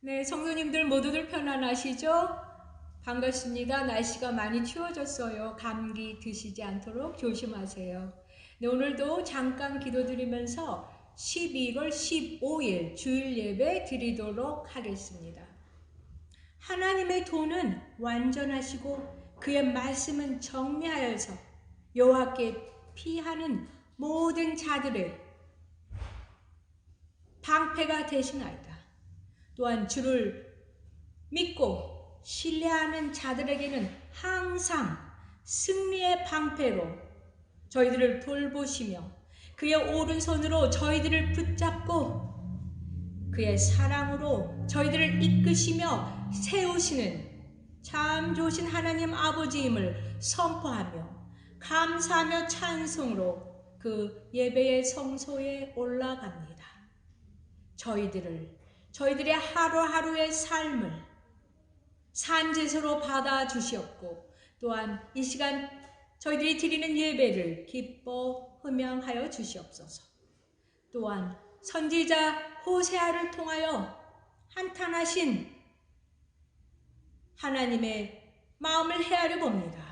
네, 성도님들 모두들 편안하시죠? 반갑습니다. 날씨가 많이 추워졌어요. 감기 드시지 않도록 조심하세요. 네, 오늘도 잠깐 기도드리면서 12월 15일 주일 예배 드리도록 하겠습니다. 하나님의 도는 완전하시고 그의 말씀은 정리하여서 여호와께 피하는 모든 자들의 방패가 되시나이다. 또한 주를 믿고 신뢰하는 자들에게는 항상 승리의 방패로 저희들을 돌보시며 그의 오른손으로 저희들을 붙잡고 그의 사랑으로 저희들을 이끄시며 세우시는 참 좋으신 하나님 아버지임을 선포하며 감사하며 찬송으로 그 예배의 성소에 올라갑니다. 저희들의 하루하루의 삶을 산제사로 받아주시옵고 또한 이 시간 저희들이 드리는 예배를 기뻐 흠양하여 주시옵소서. 또한 선지자 호세아를 통하여 한탄하신 하나님의 마음을 헤아려 봅니다.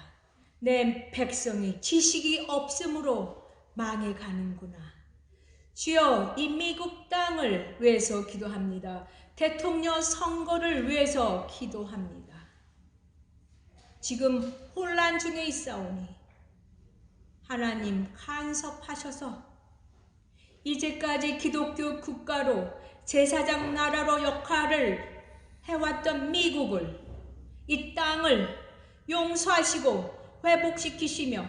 내 백성이 지식이 없으므로 망해가는구나. 주여, 이 미국 땅을 위해서 기도합니다. 대통령 선거를 위해서 기도합니다. 지금 혼란 중에 있사오니 하나님 간섭하셔서 이제까지 기독교 국가로 제사장 나라로 역할을 해왔던 미국을, 이 땅을 용서하시고 회복시키시며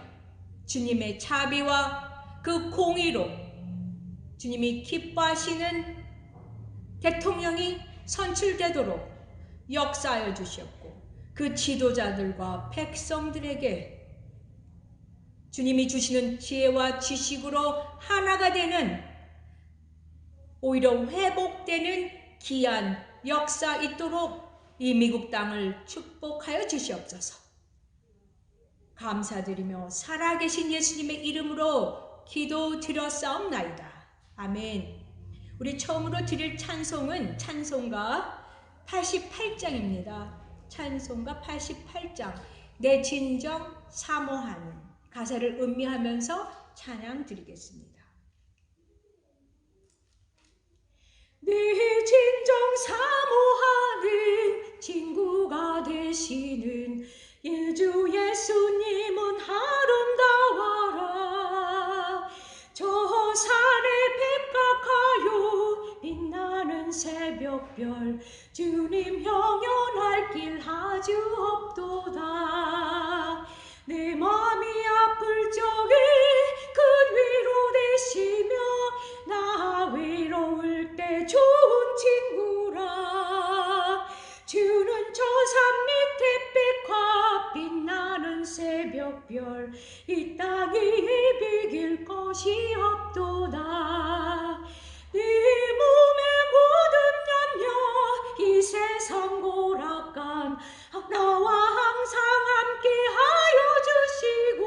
주님의 자비와 그 공의로 주님이 기뻐하시는 대통령이 선출되도록 역사하여 주시옵고 그 지도자들과 백성들에게 주님이 주시는 지혜와 지식으로 하나가 되는 오히려 회복되는 귀한 역사 있도록 이 미국 땅을 축복하여 주시옵소서. 감사드리며 살아계신 예수님의 이름으로 기도드렸사옵나이다. 아멘. 우리 처음으로 드릴 찬송은 찬송가 88장입니다. 찬송가 88장 내 진정 사모하는 가사를 음미하면서 찬양 드리겠습니다. 내 진정 사모하는 친구가 되시는 예주 예수님은 아름다워라. 저 산에 백각하여 빛나는 새벽별 주님 영원할 길 아주 없도다. 내 마음이 아플 적에 그 위로 되시며 나 외로울 때 좋은 친구라. 주는 저 산 밑에 백화 빛나는 새벽별 이 땅에 비길 것이 없도다. 네 몸의 모든 염려 이 세상 고락간 나와 항상 함께하여 주시고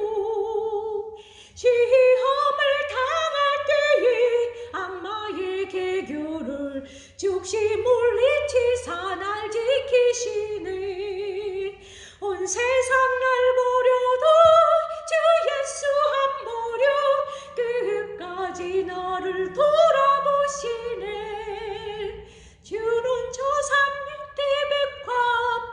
시험을 당할 때에 악마의 계교를 즉시 물리치사 날 지키시네. 온 세상 날 보려도 주 예수 한 보려 끝까지 나를 돌아보시네. 주는 저 산 밑에 백화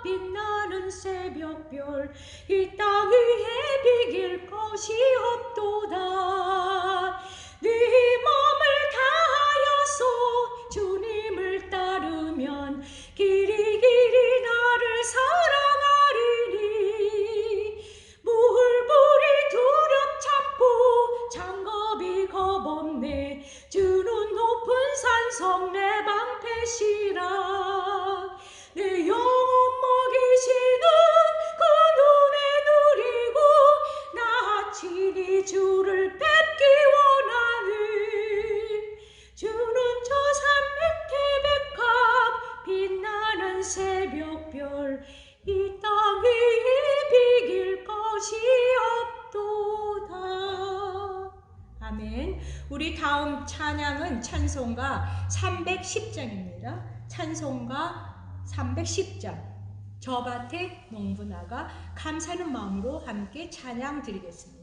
빛나는 새벽별 이 땅 위에 비길 것이 없도다. 네 마음을 다하여서 주님을 따르면 길이 나를 사랑하리니. 물불이 두렵 참고 장갑이 겁없네. 주는 높은 산성 내 방패시라. 내 영혼 먹이시는 그 눈에 누리고 나 친히 주를 뵙기 원하는. 주는 저 산 밑에 백합 빛나는 새벽별 이 땅 위에 비길 것이 없도다. 아멘. 우리 다음 찬양은 찬송가 310장입니다. 찬송가 310장 저 밭에 농부 나가 감사하는 마음으로 함께 찬양 드리겠습니다.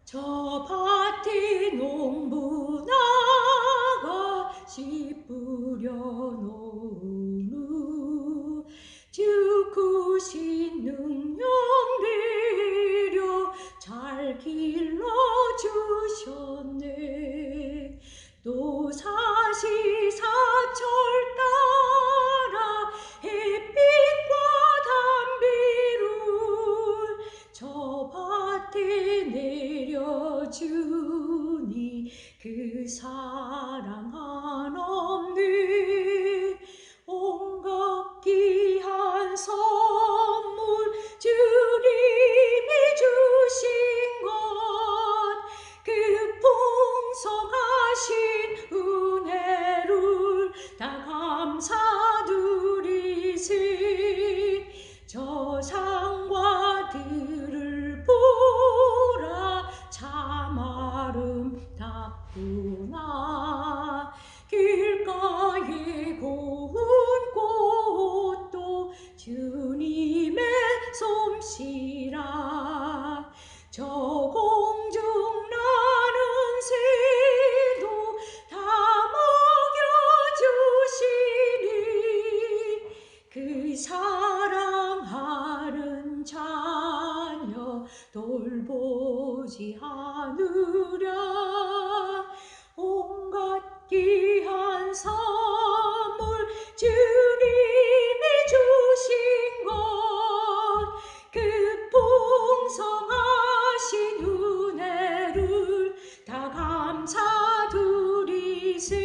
저 밭에 농부 나가 씨 뿌려 놓은 후 주 크신 능력 내려 잘 길러 주셨네. 또 사시사철 따라 햇빛과 담비를 저 밭에 내려주니 그 사랑 한없네. 온갖 귀한 선물 주님이 주신 것 그 풍성하신 은혜를 다 감사드리세. 저 산과 들을 보라 참 아름답구나. 길가에 고운 꽃도 주님의 솜씨라. 저 공중 나는 새도 다 먹여주시니 그 사랑하는 자녀 돌보지 않으랴. 온갖 귀한 선물 주님이 주신 것 그 풍성하신 은혜를 다 감사드리세.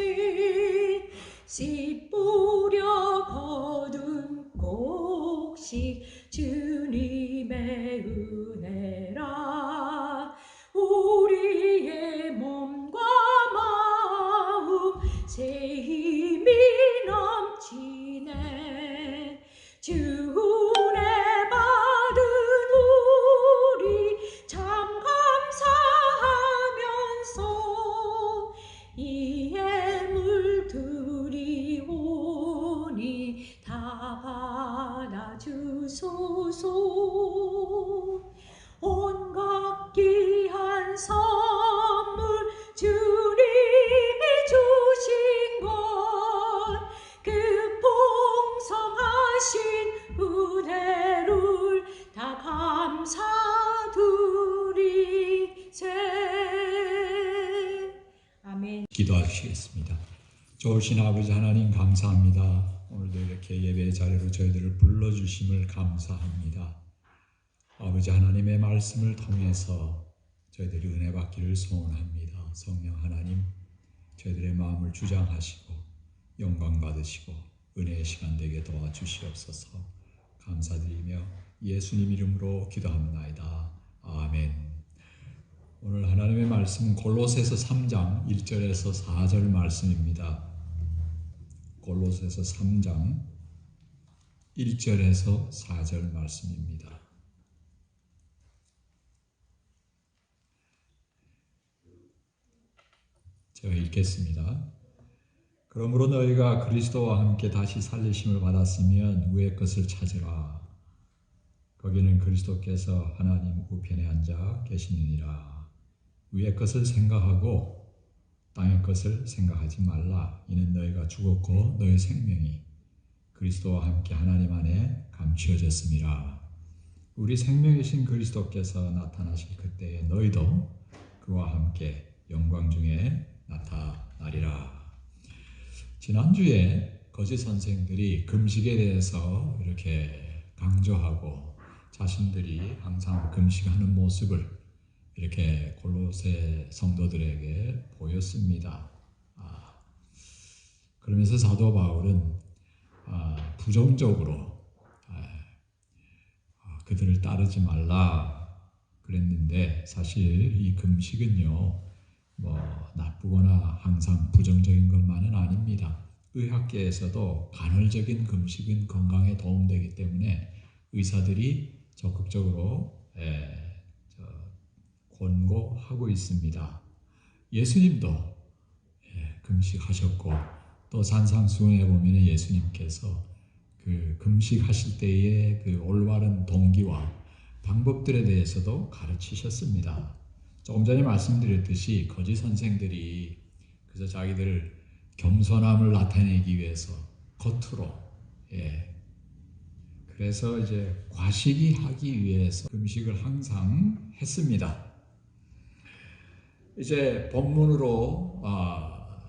씨 뿌려 거둔 곡식 주님의 은혜라. 우리의 몸과 마음 새 힘이 넘치네. 주 은혜 받은 우리 참 감사하면서 이 예물 드리오니 다 받아주소서. 온갖 귀한 선물 주님이 주신 것 그 풍성하신 은혜를 다 감사드리세. 아멘. 기도하시겠습니다. 좋으신 아버지 하나님 감사합니다. 오늘도 이렇게 예배 자리로 저희들을 불러주심을 감사합니다. 아버지 하나님의 말씀을 통해서 저희들이 은혜 받기를 소원합니다. 성령 하나님, 저희들의 마음을 주장하시고 영광 받으시고 은혜의 시간 되게 도와주시옵소서. 감사드리며 예수님 이름으로 기도합니다. 아멘. 오늘 하나님의 말씀은 골로새서 3장 1절에서 4절 말씀입니다. 골로새서 3장 1절에서 4절 말씀입니다. 제가 읽겠습니다. 그러므로 너희가 그리스도와 함께 다시 살리심을 받았으면 위의 것을 찾으라. 거기는 그리스도께서 하나님 우편에 앉아 계시느니라. 위의 것을 생각하고 땅의 것을 생각하지 말라. 이는 너희가 죽었고 너희 생명이 그리스도와 함께 하나님 안에 감추어졌음이라. 우리 생명이신 그리스도께서 나타나실 그때에 너희도 그와 함께 영광 중에 나타나리라. 지난주에 거짓 선생들이 금식에 대해서 이렇게 강조하고 자신들이 항상 금식하는 모습을 이렇게 골로새 성도들에게 보였습니다. 그러면서 사도 바울은 부정적으로 그들을 따르지 말라 그랬는데, 사실 이 금식은요 뭐 나쁘거나 항상 부정적인 것만은 아닙니다. 의학계에서도 간헐적인 금식은 건강에 도움되기 때문에 의사들이 적극적으로 권고하고 있습니다. 예수님도 금식하셨고, 또 산상수훈에 보면 예수님께서 그 금식하실 때의 그 올바른 동기와 방법들에 대해서도 가르치셨습니다. 조금 전에 말씀드렸듯이 거짓 선생들이 그래서 자기들 겸손함을 나타내기 위해서 겉으로 그래서 이제 과시기 하기 위해서 금식을 항상 했습니다. 이제 본문으로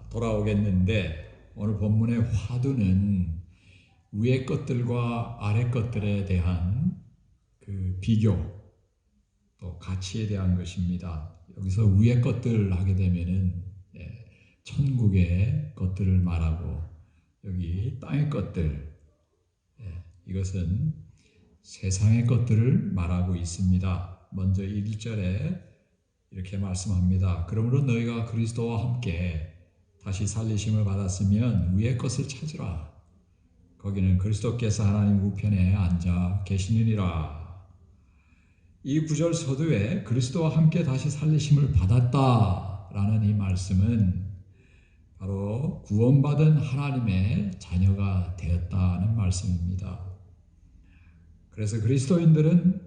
돌아오겠는데, 오늘 본문의 화두는 위의 것들과 아래 것들에 대한 그 비교, 또 가치에 대한 것입니다. 여기서 위의 것들 하게 되면은 천국의 것들을 말하고, 여기 땅의 것들, 이것은 세상의 것들을 말하고 있습니다. 먼저 1절에 이렇게 말씀합니다. 그러므로 너희가 그리스도와 함께 다시 살리심을 받았으면 위의 것을 찾으라. 거기는 그리스도께서 하나님 우편에 앉아 계시느니라. 이 구절 서두에 그리스도와 함께 다시 살리심을 받았다라는 이 말씀은 바로 구원받은 하나님의 자녀가 되었다는 말씀입니다. 그래서 그리스도인들은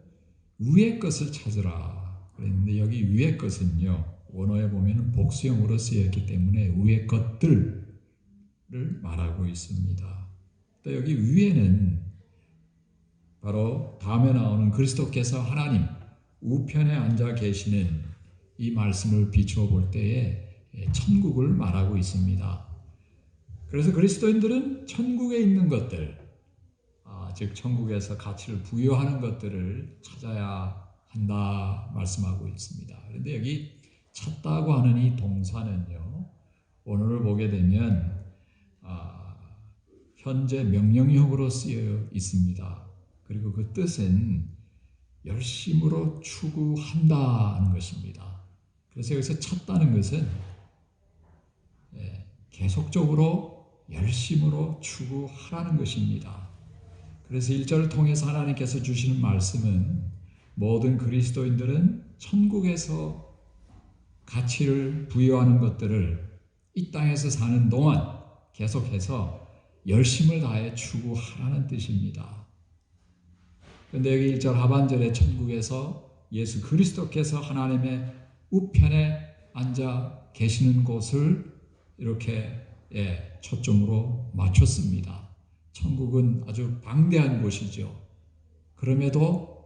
위의 것을 찾으라 그랬는데, 여기 위의 것은요 원어에 보면 복수형으로 쓰였기 때문에 위의 것들을 말하고 있습니다. 또 여기 위에는 바로 다음에 나오는 그리스도께서 하나님 우편에 앉아 계시는 이 말씀을 비추어 볼 때에 천국을 말하고 있습니다. 그래서 그리스도인들은 천국에 있는 것들, 즉 천국에서 가치를 부여하는 것들을 찾아야 한다 말씀하고 있습니다. 그런데 여기 찾다고 하는 이 동사는요, 원어를 보게 되면 현재 명령형으로 쓰여 있습니다. 그리고 그 뜻은 열심으로 추구한다는 것입니다. 그래서 여기서 찾다는 것은 계속적으로 열심으로 추구하라는 것입니다. 그래서 1절을 통해서 하나님께서 주시는 말씀은 모든 그리스도인들은 천국에서 가치를 부여하는 것들을 이 땅에서 사는 동안 계속해서 열심을 다해 추구하라는 뜻입니다. 그런데 여기 1절 하반절에 천국에서 예수 그리스도께서 하나님의 우편에 앉아 계시는 곳을 이렇게 초점으로 맞췄습니다. 천국은 아주 방대한 곳이죠. 그럼에도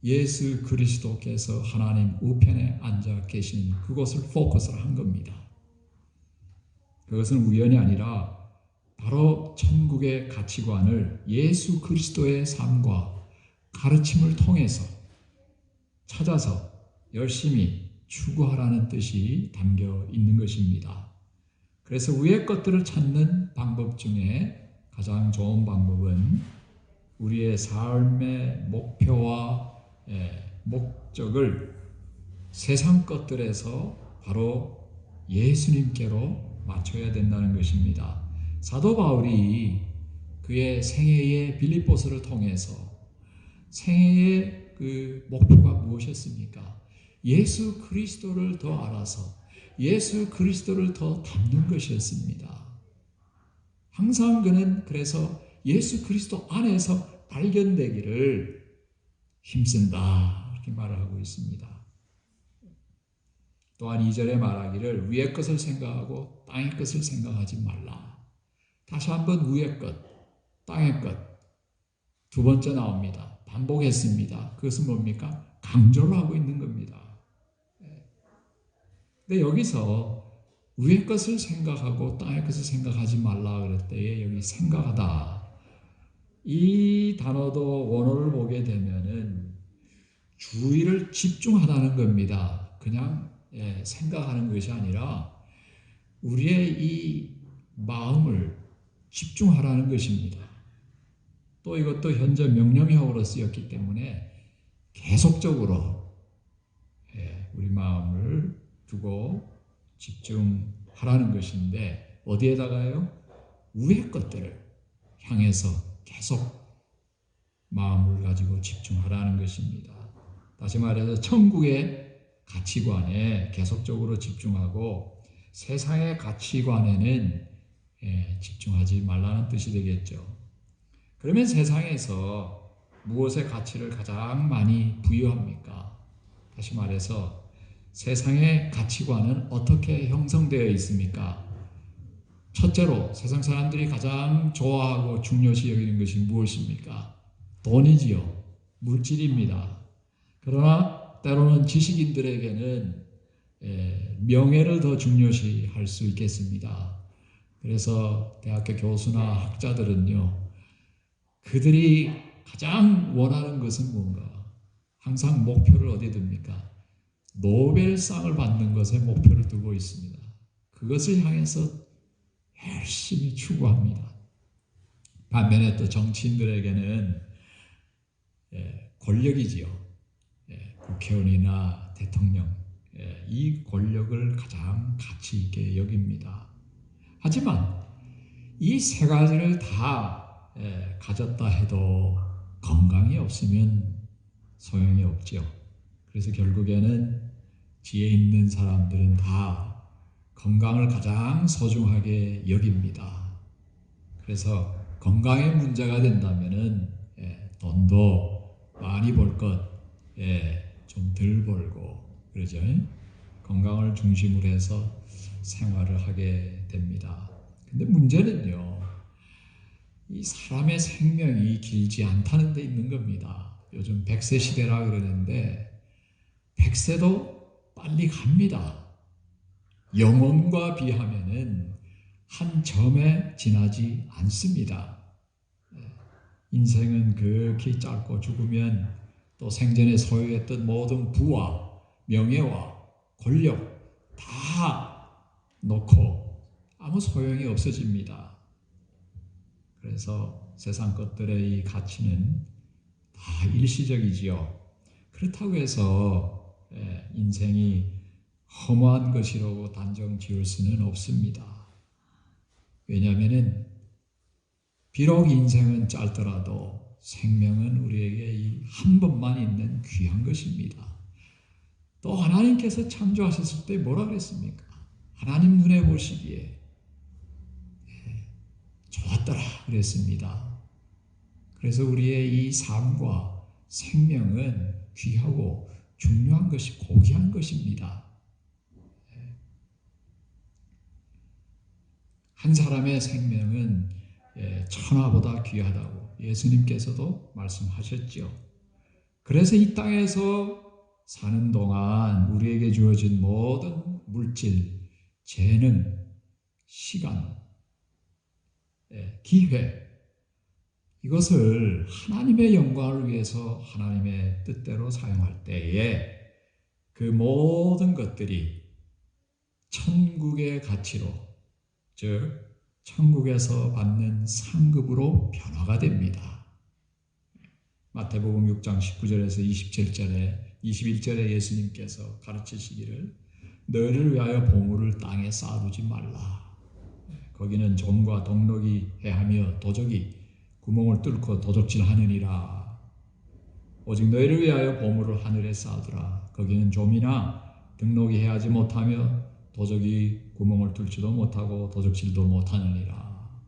예수 그리스도께서 하나님 우편에 앉아 계시는 그곳을 포커스를 한 겁니다. 그것은 우연이 아니라 바로 천국의 가치관을 예수 그리스도의 삶과 가르침을 통해서 찾아서 열심히 추구하라는 뜻이 담겨 있는 것입니다. 그래서 위의 것들을 찾는 방법 중에 가장 좋은 방법은 우리의 삶의 목표와 목적을 세상 것들에서 바로 예수님께로 맞춰야 된다는 것입니다. 사도 바울이 그의 생애의 빌립보서를 통해서 생애의 그 목표가 무엇이었습니까? 예수 그리스도를 더 알아서 예수 그리스도를 더 닮는 것이었습니다. 항상 그는 그래서 예수 그리스도 안에서 발견되기를 힘쓴다 이렇게 말을 하고 있습니다. 또한 2절에 말하기를 위의 것을 생각하고 땅의 것을 생각하지 말라. 다시 한번 위의 것, 땅의 것 두 번째 나옵니다. 반복했습니다. 그것은 뭡니까? 강조를 하고 있는 겁니다. 근데 여기서 위의 것을 생각하고 땅의 것을 생각하지 말라 그럴 때에 여기 생각하다 이 단어도 원어를 보게 되면은 주의를 집중하다는 겁니다. 그냥 생각하는 것이 아니라 우리의 이 마음을 집중하라는 것입니다. 또 이것도 현재 명령형으로 쓰였기 때문에 계속적으로 우리 마음을 두고 집중하라는 것인데 어디에다가요? 위의 것들을 향해서 계속 마음을 가지고 집중하라는 것입니다. 다시 말해서 천국의 가치관에 계속적으로 집중하고 세상의 가치관에는 집중하지 말라는 뜻이 되겠죠. 그러면 세상에서 무엇의 가치를 가장 많이 부여합니까? 다시 말해서 세상의 가치관은 어떻게 형성되어 있습니까? 첫째로 세상 사람들이 가장 좋아하고 중요시 여기는 것이 무엇입니까? 돈이지요. 물질입니다. 그러나 때로는 지식인들에게는 명예를 더 중요시 할 수 있겠습니다. 그래서 대학교 교수나 학자들은요, 그들이 가장 원하는 것은 뭔가? 항상 목표를 어디에 둡니까? 노벨상을 받는 것에 목표를 두고 있습니다. 그것을 향해서 열심히 추구합니다. 반면에 또 정치인들에게는 권력이지요. 국회의원이나 대통령, 이 권력을 가장 가치 있게 여깁니다. 하지만 이 세 가지를 다 가졌다 해도 건강이 없으면 소용이 없죠. 그래서 결국에는 지혜 있는 사람들은 다 건강을 가장 소중하게 여깁니다. 그래서 건강에 문제가 된다면은 돈도 많이 벌 것, 좀 덜 벌고 그러죠. 건강을 중심으로 해서 생활을 하게 됩니다. 근데 문제는요, 이 사람의 생명이 길지 않다는 데 있는 겁니다. 요즘 100세 시대라 그러는데 100세도 빨리 갑니다. 영혼과 비하면은 한 점에 지나지 않습니다. 인생은 극히 짧고 죽으면 또 생전에 소유했던 모든 부와 명예와 권력 다 놓고 아무 소용이 없어집니다. 그래서 세상 것들의 이 가치는 다 일시적이지요. 그렇다고 해서 인생이 허무한 것이라고 단정 지을 수는 없습니다. 왜냐하면 비록 인생은 짧더라도 생명은 우리에게 한 번만 있는 귀한 것입니다. 또 하나님께서 창조하셨을 때 뭐라 그랬습니까? 하나님 눈에 보시기에 좋았더라 그랬습니다. 그래서 우리의 이 삶과 생명은 귀하고 중요한 것이 고귀한 것입니다. 한 사람의 생명은 천하보다 귀하다고 예수님께서도 말씀하셨죠. 그래서 이 땅에서 사는 동안 우리에게 주어진 모든 물질, 재능, 시간, 기회, 이것을 하나님의 영광을 위해서 하나님의 뜻대로 사용할 때에 그 모든 것들이 천국의 가치로, 즉 천국에서 받는 상급으로 변화가 됩니다. 마태복음 6장 19절에서 21절에 예수님께서 가르치시기를 너희를 위하여 보물을 땅에 쌓아두지 말라. 거기는 좀과 동록이 해하며 도적이 구멍을 뚫고 도적질하느니라. 오직 너희를 위하여 보물을 하늘에 쌓아두라. 거기는 좀이나 등록이 해하지 못하며 도적이 구멍을 뚫지도 못하고 도적질도 못하느니라.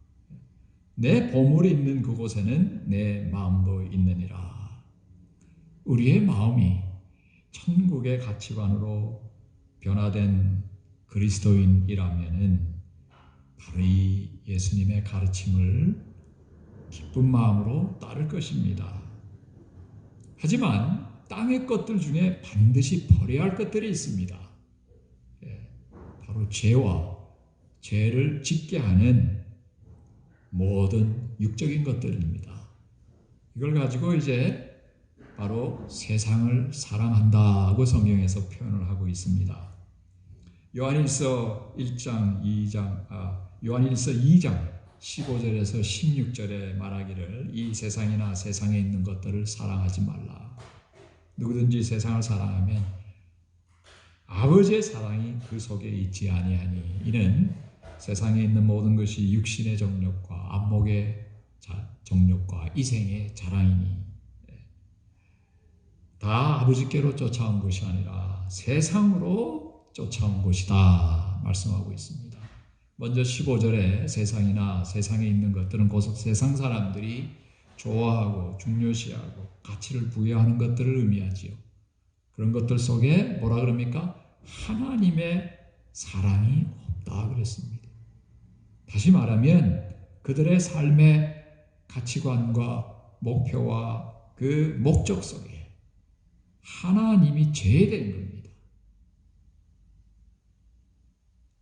내 보물이 있는 그곳에는 내 마음도 있느니라. 우리의 마음이 천국의 가치관으로 변화된 그리스도인이라면은 바로 이 예수님의 가르침을 기쁜 마음으로 따를 것입니다. 하지만 땅의 것들 중에 반드시 버려야 할 것들이 있습니다. 바로 죄와 죄를 짓게 하는 모든 육적인 것들입니다. 이걸 가지고 이제 바로 세상을 사랑한다고 성경에서 표현을 하고 있습니다. 요한일서 2장 15절에서 16절에 말하기를 이 세상이나 세상에 있는 것들을 사랑하지 말라. 누구든지 세상을 사랑하면 아버지의 사랑이 그 속에 있지 아니하니 이는 세상에 있는 모든 것이 육신의 정욕과 안목의 정욕과 이생의 자랑이니 다 아버지께로 쫓아온 것이 아니라 세상으로 쫓아온 것이다 말씀하고 있습니다. 먼저 15절에 세상이나 세상에 있는 것들은 곧 세상 사람들이 좋아하고 중요시하고 가치를 부여하는 것들을 의미하지요. 그런 것들 속에 뭐라 그럽니까? 하나님의 사랑이 없다 그랬습니다. 다시 말하면 그들의 삶의 가치관과 목표와 그 목적 속에 하나님이 제외된 겁니다.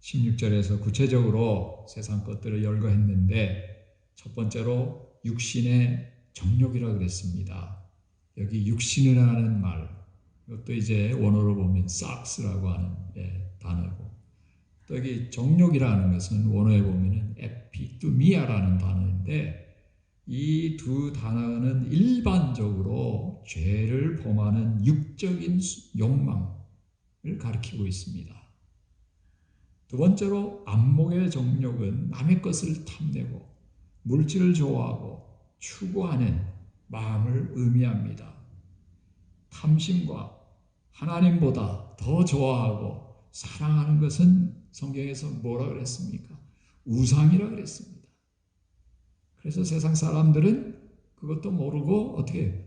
16절에서 구체적으로 세상 것들을 열거했는데 첫 번째로 육신의 정욕이라고 그랬습니다. 여기 육신이라는 말, 이것도 이제 원어로 보면 삭스라고 하는 단어고, 또 여기 정욕이라는 것은 원어에 보면은 에피투미아라는 단어인데 이 두 단어는 일반적으로 죄를 범하는 육적인 욕망을 가리키고 있습니다. 두 번째로 안목의 정욕은 남의 것을 탐내고 물질을 좋아하고 추구하는 마음을 의미합니다. 탐심과 하나님보다 더 좋아하고 사랑하는 것은 성경에서 뭐라 그랬습니까? 우상이라 그랬습니다. 그래서 세상 사람들은 그것도 모르고 어떻게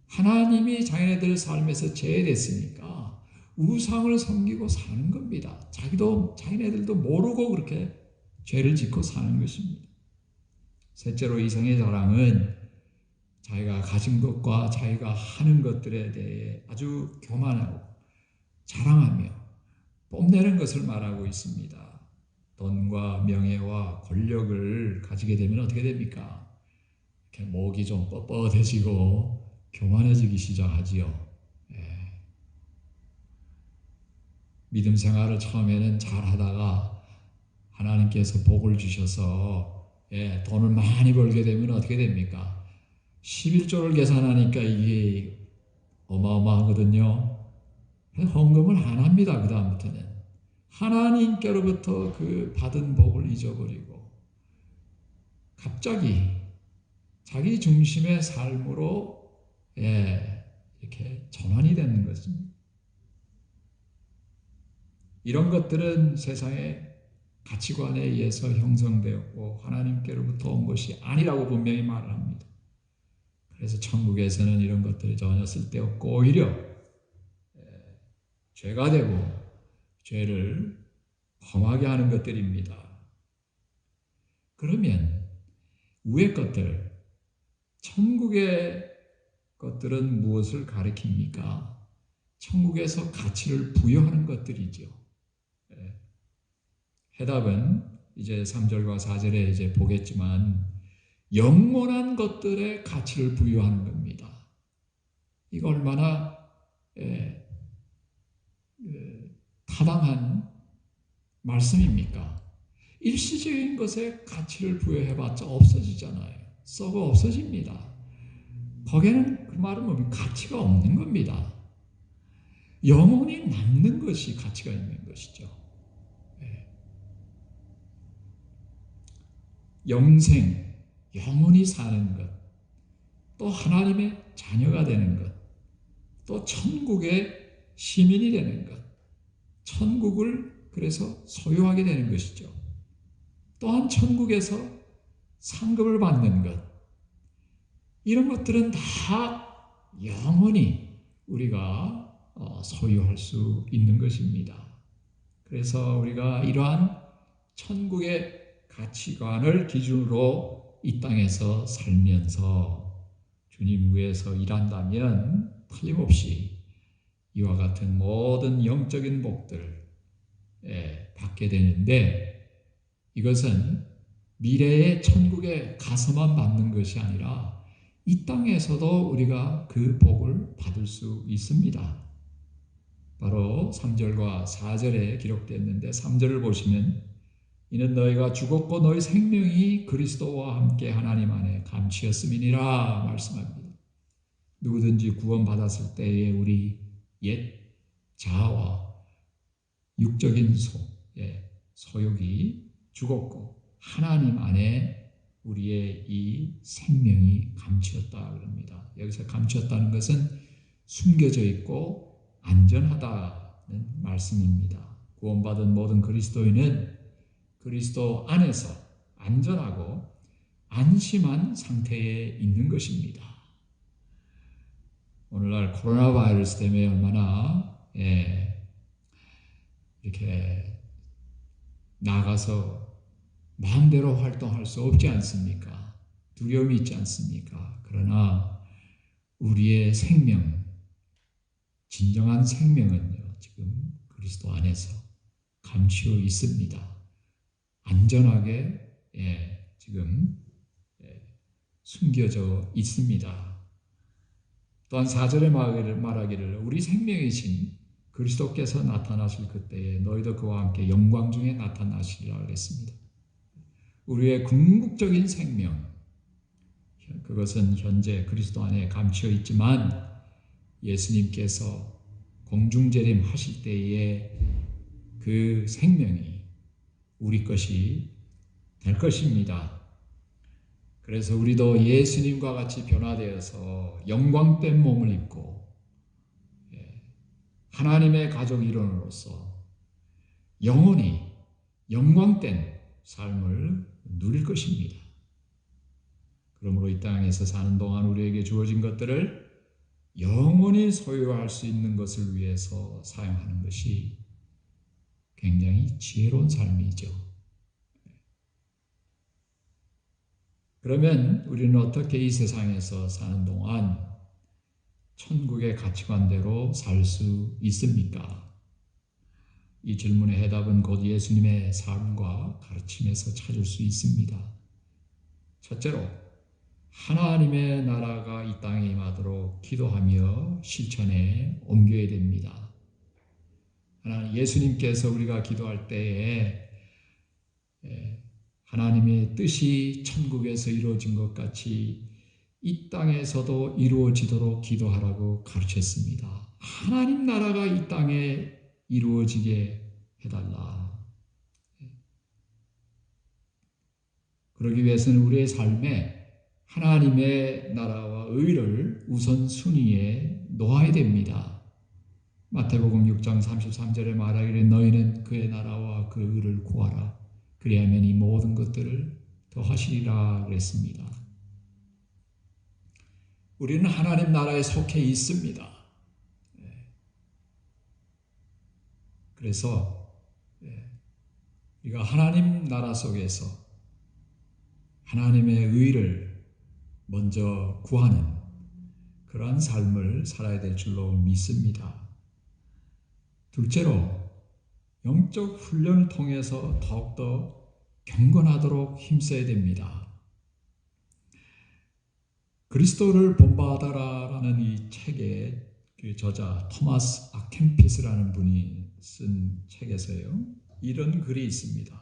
하나님이 자기네들 삶에서 제외됐으니까 우상을 섬기고 사는 겁니다. 자기네들도 모르고 그렇게 죄를 짓고 사는 것입니다. 셋째로 이성의 자랑은 자기가 가진 것과 자기가 하는 것들에 대해 아주 교만하고 자랑하며 뽐내는 것을 말하고 있습니다. 돈과 명예와 권력을 가지게 되면 어떻게 됩니까? 이렇게 목이 좀 뻣뻣해지고 교만해지기 시작하지요. 믿음 생활을 처음에는 잘 하다가 하나님께서 복을 주셔서 돈을 많이 벌게 되면 어떻게 됩니까? 11조를 계산하니까 이게 어마어마하거든요. 헌금을 안 합니다. 그 다음부터는 하나님께로부터 그 받은 복을 잊어버리고 갑자기 자기 중심의 삶으로 이렇게 전환이 되는 것입니다. 이런 것들은 세상의 가치관에 의해서 형성되었고 하나님께로부터 온 것이 아니라고 분명히 말을 합니다. 그래서 천국에서는 이런 것들이 전혀 쓸데없고 오히려 죄가 되고 죄를 범하게 하는 것들입니다. 그러면 위의 것들, 천국의 것들은 무엇을 가리킵니까? 천국에서 가치를 부여하는 것들이죠. 해답은 이제 3절과 4절에 이제 보겠지만 영원한 것들의 가치를 부여하는 겁니다. 이거 얼마나 타당한 말씀입니까? 일시적인 것에 가치를 부여해봤자 없어지잖아요. 썩어 없어집니다. 거기에는 그 말은 뭡니까? 가치가 없는 겁니다. 영원히 남는 것이 가치가 있는 것이죠. 영생, 영원히 사는 것, 또 하나님의 자녀가 되는 것, 또 천국의 시민이 되는 것, 천국을 그래서 소유하게 되는 것이죠. 또한 천국에서 상급을 받는 것, 이런 것들은 다 영원히 우리가 소유할 수 있는 것입니다. 그래서 우리가 이러한 천국의 가치관을 기준으로 이 땅에서 살면서 주님 위해서 일한다면 틀림없이 이와 같은 모든 영적인 복들 받게 되는데 이것은 미래의 천국에 가서만 받는 것이 아니라 이 땅에서도 우리가 그 복을 받을 수 있습니다. 바로 3절과 4절에 기록되어 있는데 3절을 보시면 이는 너희가 죽었고 너희 생명이 그리스도와 함께 하나님 안에 감추었음이니라 말씀합니다. 누구든지 구원받았을 때에 우리 옛 자아와 육적인 소욕이 죽었고 하나님 안에 우리의 이 생명이 감추었다 그럽니다. 여기서 감추었다는 것은 숨겨져 있고 안전하다는 말씀입니다. 구원받은 모든 그리스도인은 그리스도 안에서 안전하고 안심한 상태에 있는 것입니다. 오늘날 코로나 바이러스 때문에 얼마나 이렇게 나가서 마음대로 활동할 수 없지 않습니까? 두려움이 있지 않습니까? 그러나 우리의 생명, 진정한 생명은요, 지금 그리스도 안에서 감추어 있습니다. 안전하게 지금 숨겨져 있습니다. 또한 4절에 말하기를 우리 생명이신 그리스도께서 나타나실 그때에 너희도 그와 함께 영광 중에 나타나시리라 그랬습니다. 우리의 궁극적인 생명, 그것은 현재 그리스도 안에 감추어 있지만 예수님께서 공중재림 하실 때에 그 생명이 우리 것이 될 것입니다. 그래서 우리도 예수님과 같이 변화되어서 영광된 몸을 입고 하나님의 가족 일원으로서 영원히 영광된 삶을 누릴 것입니다. 그러므로 이 땅에서 사는 동안 우리에게 주어진 것들을 영원히 소유할 수 있는 것을 위해서 사용하는 것이 굉장히 지혜로운 삶이죠. 그러면 우리는 어떻게 이 세상에서 사는 동안 천국의 가치관대로 살 수 있습니까? 이 질문의 해답은 곧 예수님의 삶과 가르침에서 찾을 수 있습니다. 첫째로 하나님의 나라가 이 땅에 임하도록 기도하며 실천에 옮겨야 됩니다. 예수님께서 우리가 기도할 때에 하나님의 뜻이 천국에서 이루어진 것 같이 이 땅에서도 이루어지도록 기도하라고 가르쳤습니다. 하나님 나라가 이 땅에 이루어지게 해달라. 그러기 위해서는 우리의 삶에 하나님의 나라와 의를 우선순위에 놓아야 됩니다. 마태복음 6장 33절에 말하기를 너희는 그의 나라와 그 의를 구하라. 그리하면 이 모든 것들을 더하시리라 그랬습니다. 우리는 하나님 나라에 속해 있습니다. 그래서 우리가 하나님 나라 속에서 하나님의 의를 먼저 구하는 그러한 삶을 살아야 될 줄로 믿습니다. 둘째로 영적 훈련을 통해서 더욱더 경건하도록 힘써야 됩니다. 그리스도를 본받아라라는 이 책의 그 저자 토마스 아켄피스라는 분이 쓴 책에서요, 이런 글이 있습니다.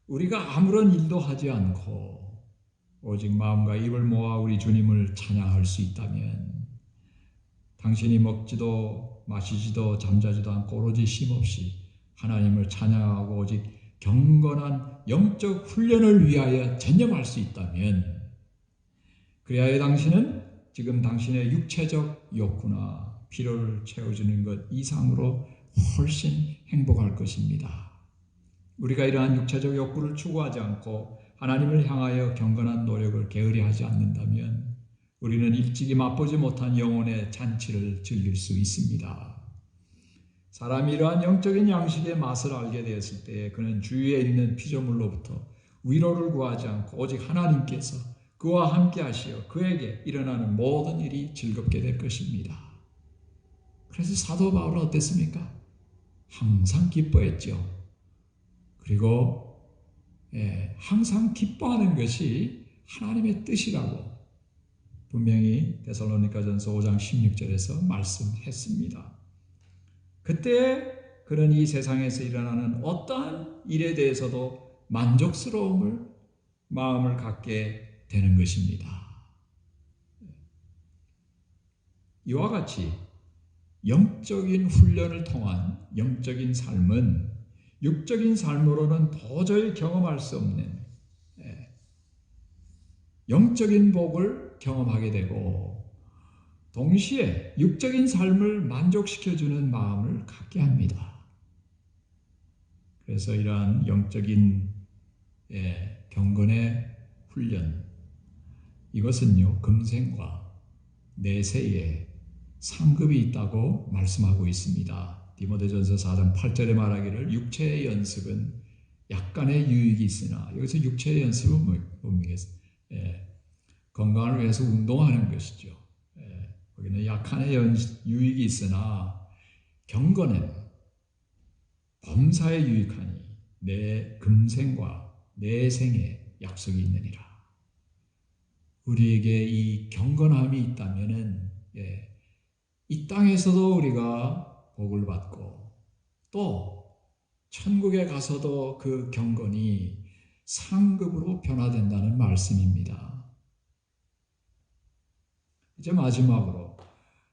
우리가 아무런 일도 하지 않고 오직 마음과 입을 모아 우리 주님을 찬양할 수 있다면 당신이 먹지도 마시지도 잠자지도 않고 오로지 쉼없이 하나님을 찬양하고 오직 경건한 영적 훈련을 위하여 전념할 수 있다면 그리하여 당신은 지금 당신의 육체적 욕구나 필요를 채워주는 것 이상으로 훨씬 행복할 것입니다. 우리가 이러한 육체적 욕구를 추구하지 않고 하나님을 향하여 경건한 노력을 게으리하지 않는다면 우리는 일찍이 맛보지 못한 영혼의 잔치를 즐길 수 있습니다. 사람이 이러한 영적인 양식의 맛을 알게 되었을 때 그는 주위에 있는 피조물로부터 위로를 구하지 않고 오직 하나님께서 그와 함께 하시어 그에게 일어나는 모든 일이 즐겁게 될 것입니다. 그래서 사도 바울은 어땠습니까? 항상 기뻐했죠. 그리고 항상 기뻐하는 것이 하나님의 뜻이라고 분명히 데살로니가전서 5장 16절에서 말씀했습니다. 그때 그는 이 세상에서 일어나는 어떠한 일에 대해서도 만족스러움을 마음을 갖게 되는 것입니다. 이와 같이 영적인 훈련을 통한 영적인 삶은 육적인 삶으로는 도저히 경험할 수 없는 영적인 복을 경험하게 되고 동시에 육적인 삶을 만족시켜주는 마음을 갖게 합니다. 그래서 이러한 영적인 경건의 훈련, 이것은요 금생과 내세에 상급이 있다고 말씀하고 있습니다. 디모데전서 4장 8절에 말하기를 육체의 연습은 약간의 유익이 있으나, 여기서 육체의 연습은 뭡니까? 건강을 위해서 운동하는 것이죠. 거기는 약간의 유익이 있으나 경건은 범사에 유익하니 내 금생과 내생에 약속이 있느니라. 우리에게 이 경건함이 있다면은 이 땅에서도 우리가 복을 받고 또 천국에 가서도 그 경건이 상급으로 변화된다는 말씀입니다. 이제 마지막으로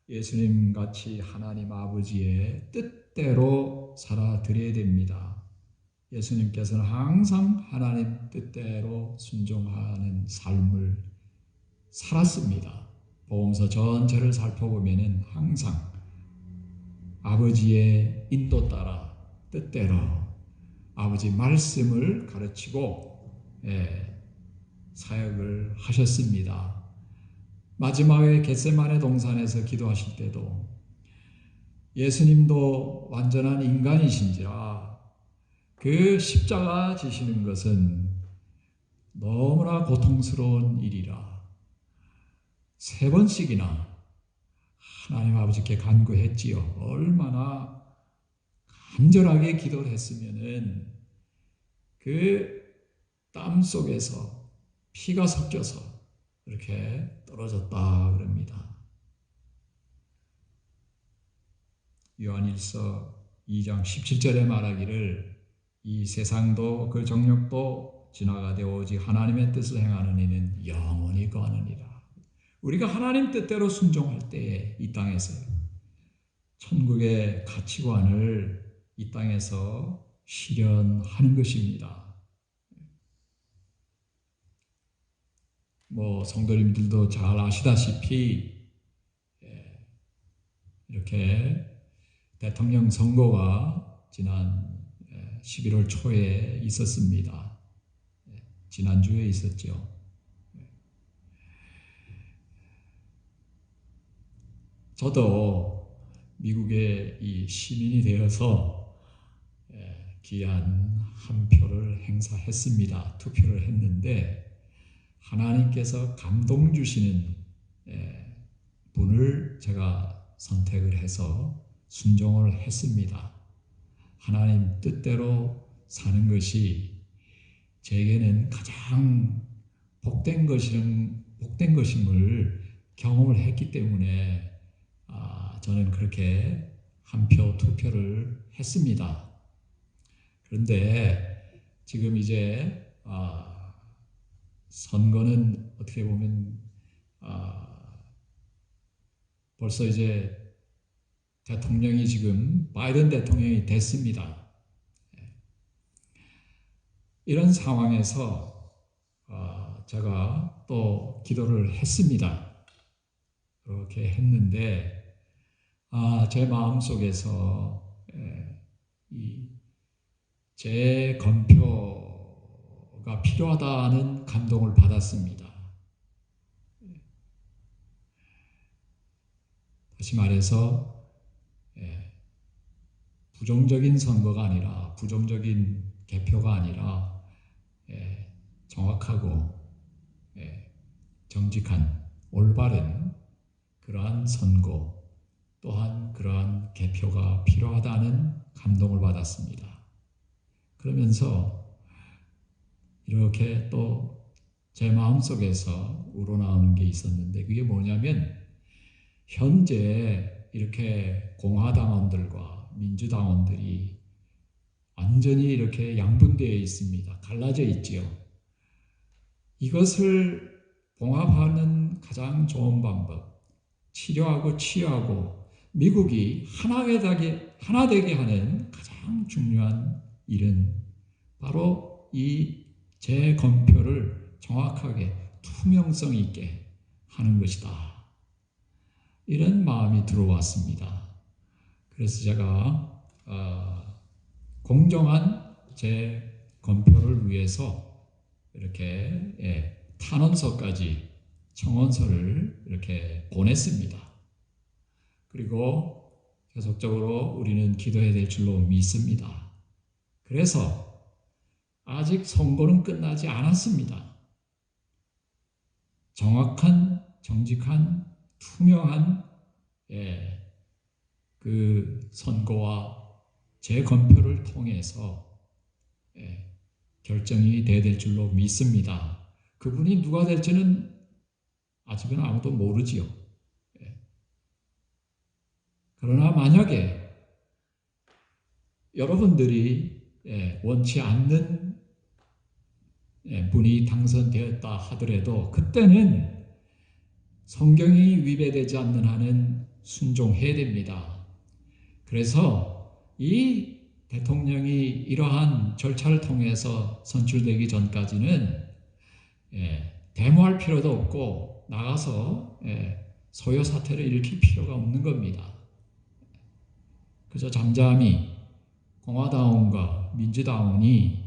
예수님 같이 하나님 아버지의 뜻대로 살아드려야 됩니다. 예수님께서는 항상 하나님 뜻대로 순종하는 삶을 살았습니다. 복음서 전체를 살펴보면 항상 아버지의 인도 따라 뜻대로 아버지 말씀을 가르치고 사역을 하셨습니다. 마지막에 겟세마네 동산에서 기도하실 때도 예수님도 완전한 인간이신지라 그 십자가 지시는 것은 너무나 고통스러운 일이라 3번씩이나 하나님 아버지께 간구했지요. 얼마나 간절하게 기도를 했으면은 그 땀 속에서 피가 섞여서 이렇게 떨어졌다 그럽니다. 요한일서 2장 17절에 말하기를 이 세상도 그 정욕도 지나가되 오직 하나님의 뜻을 행하는 이는 영원히 거하느니라. 우리가 하나님 뜻대로 순종할 때에 이 땅에서 천국의 가치관을 이 땅에서 실현하는 것입니다. 성도님들도 잘 아시다시피 이렇게 대통령 선거가 지난 11월 초에 있었습니다. 지난주에 있었죠. 저도 미국의 이 시민이 되어서 귀한 한 표를 행사했습니다. 투표를 했는데 하나님께서 감동 주시는 분을 제가 선택을 해서 순종을 했습니다. 하나님 뜻대로 사는 것이 제게는 가장 복된 것임을 경험을 했기 때문에 저는 그렇게 한 표, 2표를 했습니다. 그런데 지금 이제 선거는 어떻게 보면 벌써 이제 대통령이 지금 바이든 대통령이 됐습니다. 이런 상황에서 제가 또 기도를 했습니다. 그렇게 했는데 제 마음속에서 제 건표가 필요하다는 감동을 받았습니다. 다시 말해서 부정적인 선거가 아니라 부정적인 개표가 아니라 정확하고 정직한 올바른 그러한 선거 또한 그러한 개표가 필요하다는 감동을 받았습니다. 그러면서 이렇게 또 제 마음속에서 우러나오는 게 있었는데 그게 뭐냐면 현재 이렇게 공화당원들과 민주당원들이 완전히 이렇게 양분되어 있습니다. 갈라져 있지요. 이것을 봉합하는 가장 좋은 방법, 치료하고 치유하고 미국이 하나 되게 하는 가장 중요한 일은 바로 이 재검표를 정확하게 투명성 있게 하는 것이다. 이런 마음이 들어왔습니다. 그래서 제가 공정한 재검표를 위해서 이렇게 탄원서까지 청원서를 이렇게 보냈습니다. 그리고 계속적으로 우리는 기도해야 될 줄로 믿습니다. 그래서 아직 선거는 끝나지 않았습니다. 정확한, 정직한, 투명한 그 선거와 재검표를 통해서 결정이 돼야 될 줄로 믿습니다. 그분이 누가 될지는 아직은 아무도 모르지요. 그러나 만약에 여러분들이 원치 않는 분이 당선되었다 하더라도 그때는 성경이 위배되지 않는 한은 순종해야 됩니다. 그래서 이 대통령이 이러한 절차를 통해서 선출되기 전까지는 데모할 필요도 없고 나가서 소요 사태를 일으킬 필요가 없는 겁니다. 그저 잠잠히 공화당원과 민주당원이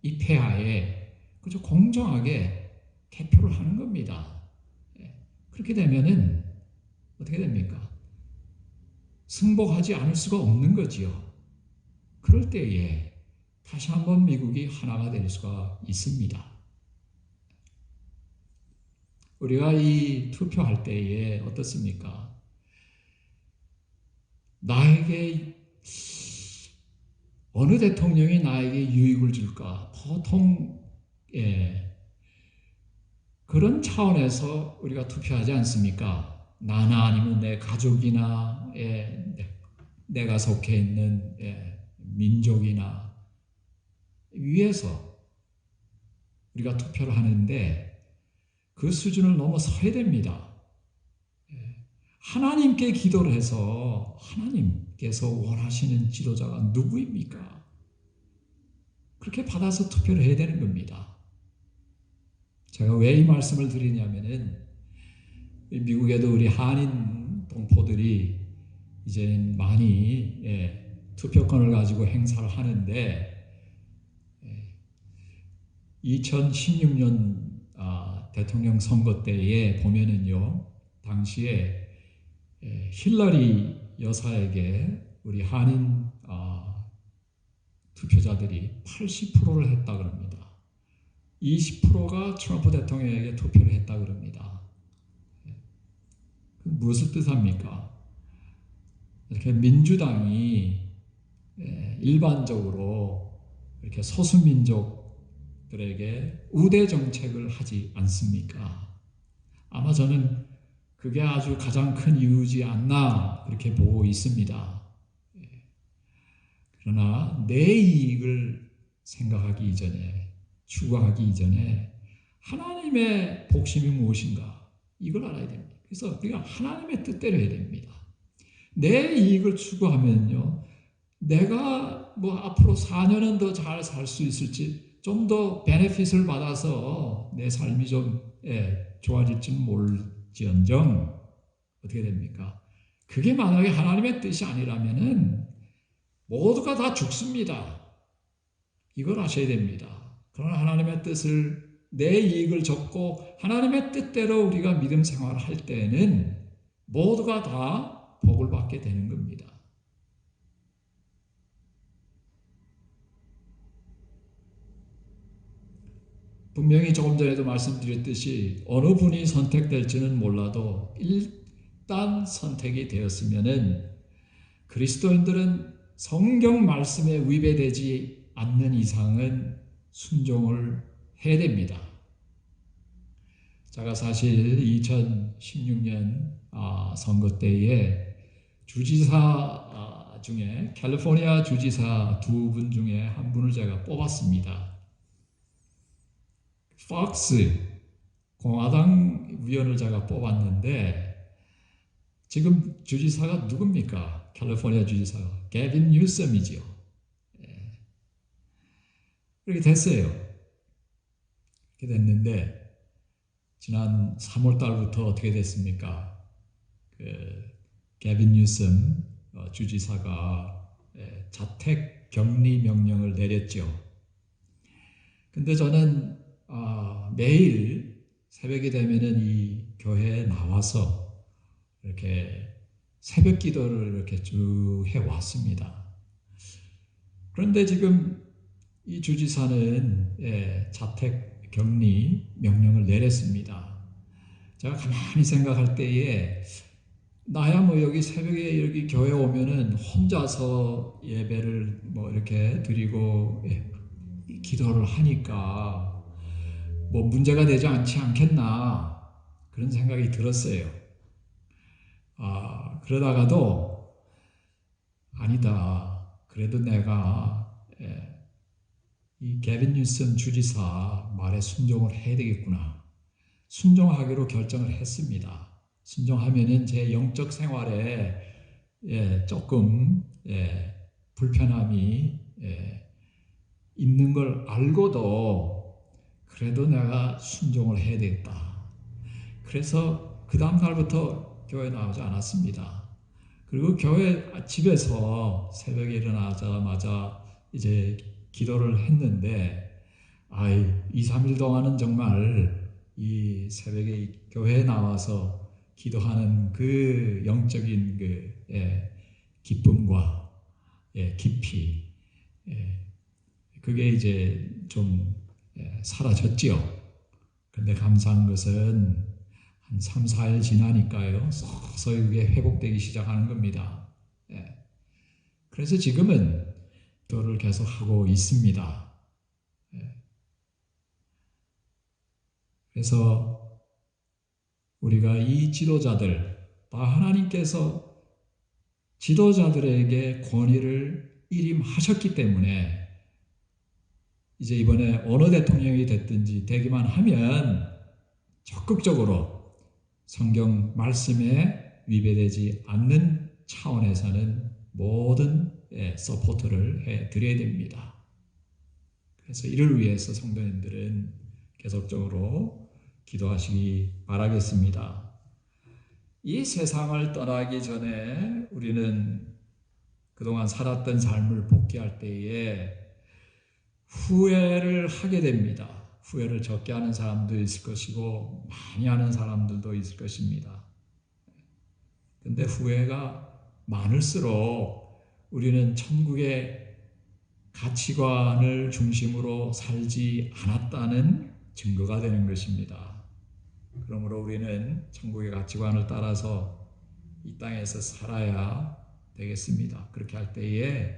이 폐하에 그저 공정하게 개표를 하는 겁니다. 그렇게 되면은 어떻게 됩니까? 승복하지 않을 수가 없는 거지요. 그럴 때에 다시 한번 미국이 하나가 될 수가 있습니다. 우리가 이 투표할 때에 어떻습니까? 나에게 어느 대통령이 나에게 유익을 줄까? 보통 그런 차원에서 우리가 투표하지 않습니까? 나나 아니면 내 가족이나 내가 속해 있는 민족이나 위해서 우리가 투표를 하는데 그 수준을 넘어서야 됩니다. 하나님께 기도를 해서 하나님께서 원하시는 지도자가 누구입니까? 그렇게 받아서 투표를 해야 되는 겁니다. 제가 왜 이 말씀을 드리냐면은 미국에도 우리 한인 동포들이 이제 많이 투표권을 가지고 행사를 하는데 2016년 대통령 선거 때에 보면은요, 당시에 힐러리 여사에게 우리 한인 투표자들이 80%를 했다 그럽니다. 20%가 트럼프 대통령에게 투표를 했다 그럽니다. 무엇을 뜻합니까? 이렇게 민주당이 일반적으로 이렇게 소수민족들에게 우대 정책을 하지 않습니까? 아마 저는 그게 아주 가장 큰 이유지 않나 그렇게 보고 있습니다. 그러나 내 이익을 생각하기 이전에, 추구하기 이전에 하나님의 복심이 무엇인가 이걸 알아야 됩니다. 그래서 우리가 하나님의 뜻대로 해야 됩니다. 내 이익을 추구하면요, 내가 뭐 앞으로 4년은 더 잘 살 수 있을지, 좀 더 베네핏을 받아서 내 삶이 좀 좋아질지는 모를지언정 어떻게 됩니까? 그게 만약에 하나님의 뜻이 아니라면은 모두가 다 죽습니다. 이걸 아셔야 됩니다. 그러나 하나님의 뜻을, 내 이익을 접고 하나님의 뜻대로 우리가 믿음 생활을 할 때는 모두가 다 복을 받게 되는 겁니다. 분명히 조금 전에도 말씀드렸듯이 어느 분이 선택될지는 몰라도 일단 선택이 되었으면은 그리스도인들은 성경 말씀에 위배되지 않는 이상은 순종을 해야 됩니다. 제가 사실 2016년 선거 때에 주지사 중에 캘리포니아 주지사 두 분 중에 한 분을 제가 뽑았습니다. 폭스 공화당 위원을 제가 뽑았는데 지금 주지사가 누굽니까? 캘리포니아 주지사가 게빈 뉴섬이죠. 그렇게 됐어요. 그렇게 됐는데 지난 3월 달부터 어떻게 됐습니까? 게빈 뉴섬 주지사가 자택 격리 명령을 내렸죠. 근데 저는 매일 새벽이 되면은 이 교회에 나와서 이렇게 새벽 기도를 이렇게 쭉 해왔습니다. 그런데 지금 이 주지사는 자택 격리 명령을 내렸습니다. 제가 가만히 생각할 때에 나야 뭐 여기 새벽에 여기 교회 오면은 혼자서 예배를 뭐 이렇게 드리고 기도를 하니까 뭐 문제가 되지 않겠나 그런 생각이 들었어요. 그러다가도 아니다. 그래도 내가 이 게빈 뉴섬 주지사 말에 순종을 해야 되겠구나. 순종하기로 결정을 했습니다. 순종하면은 제 영적 생활에 조금 불편함이 있는 걸 알고도 그래도 내가 순종을 해야 되겠다. 그래서 그 다음 날부터 교회 나오지 않았습니다. 그리고 집에서 새벽에 일어나자마자 이제 기도를 했는데 2, 3일 동안은 정말 이 새벽에 교회에 나와서 기도하는 그 영적인 기쁨과 깊이 그게 이제 좀 사라졌지요. 그런데 감사한 것은 한 3, 4일 지나니까요. 서서히 그게 회복되기 시작하는 겁니다. 그래서 지금은 기도를 계속 하고 있습니다. 그래서 우리가 이 지도자들, 다 하나님께서 지도자들에게 권위를 일임하셨기 때문에 이제 이번에 어느 대통령이 됐든지 되기만 하면 적극적으로 성경 말씀에 위배되지 않는 차원에서는 모든 서포트를 해드려야 됩니다. 그래서 이를 위해서 성도님들은 계속적으로 기도하시기 바라겠습니다. 이 세상을 떠나기 전에 우리는 그동안 살았던 삶을 복귀할 때에 후회를 하게 됩니다. 후회를 적게 하는 사람도 있을 것이고 많이 하는 사람들도 있을 것입니다. 근데 후회가 많을수록 우리는 천국의 가치관을 중심으로 살지 않았다는 증거가 되는 것입니다. 그러므로 우리는 천국의 가치관을 따라서 이 땅에서 살아야 되겠습니다. 그렇게 할 때에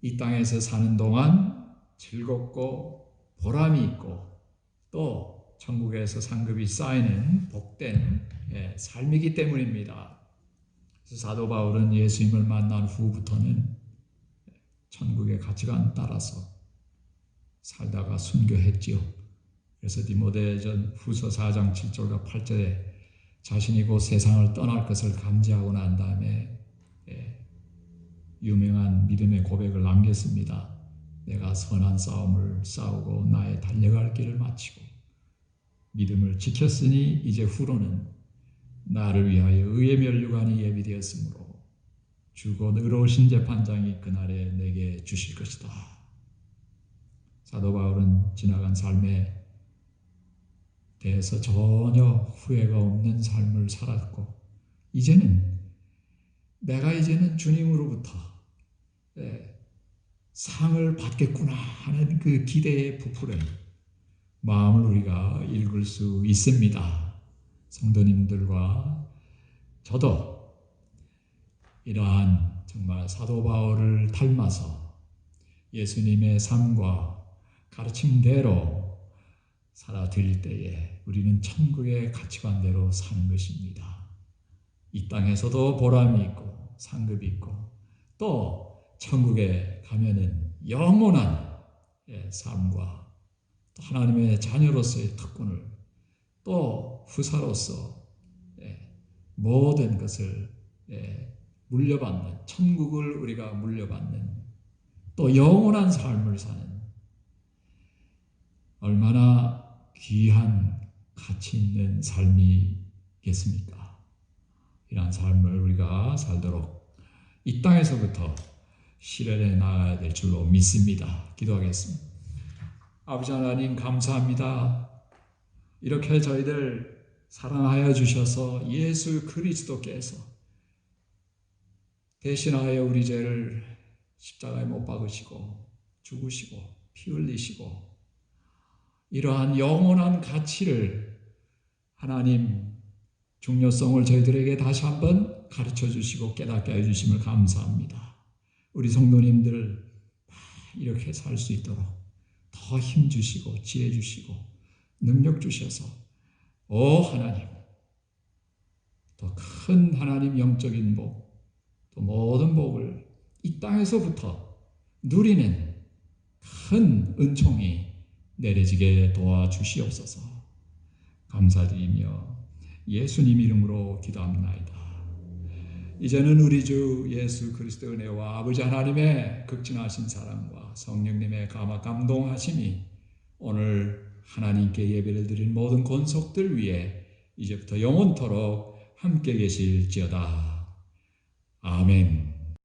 이 땅에서 사는 동안 즐겁고 보람이 있고 또 천국에서 상급이 쌓이는 복된 삶이기 때문입니다. 그래서 사도 바울은 예수님을 만난 후부터는 천국의 가치관 따라서 살다가 순교했지요. 그래서 디모데전 후서 4장 7절과 8절에 자신이 곧 세상을 떠날 것을 감지하고 난 다음에 유명한 믿음의 고백을 남겼습니다. 내가 선한 싸움을 싸우고 나의 달려갈 길을 마치고 믿음을 지켰으니 이제 후로는 나를 위하여 의의 면류관이 예비되었으므로 주곧 의로우신 재판장이 그날에 내게 주실 것이다. 사도 바울은 지나간 삶에 대해서 전혀 후회가 없는 삶을 살았고 내가 이제는 주님으로부터 상을 받겠구나 하는 그 기대에 부풀은 마음을 우리가 읽을 수 있습니다. 성도님들과 저도 이러한 정말 사도 바울을 닮아서 예수님의 삶과 가르침대로 살아드릴 때에 우리는 천국의 가치관대로 사는 것입니다. 이 땅에서도 보람이 있고 상급이 있고 또 천국에 가면은 영원한 삶과 또 하나님의 자녀로서의 특권을 또 후사로서 모든 것을 물려받는 천국을 우리가 물려받는 또 영원한 삶을 사는 얼마나 귀한 가치 있는 삶이겠습니까? 이러한 삶을 우리가 살도록 이 땅에서부터 실현해 나가야 될 줄로 믿습니다. 기도하겠습니다. 아버지 하나님 감사합니다. 이렇게 저희들 사랑하여 주셔서 예수 그리스도께서 대신하여 우리 죄를 십자가에 못 박으시고 죽으시고 피 흘리시고 이러한 영원한 가치를 하나님 중요성을 저희들에게 다시 한번 가르쳐 주시고 깨닫게 해주심을 감사합니다. 우리 성도님들 이렇게 살 수 있도록 더 힘 주시고 지혜 주시고 능력 주셔서 하나님 더 큰 하나님 영적인 복 또 모든 복을 이 땅에서부터 누리는 큰 은총이 내려지게 도와주시옵소서. 감사드리며 예수님 이름으로 기도합니다. 이제는 우리 주 예수 그리스도의 은혜와 아버지 하나님의 극진하신 사랑과 성령님의 감동하심이 오늘 하나님께 예배를 드린 모든 권속들 위에 이제부터 영원토록 함께 계실지어다. 아멘.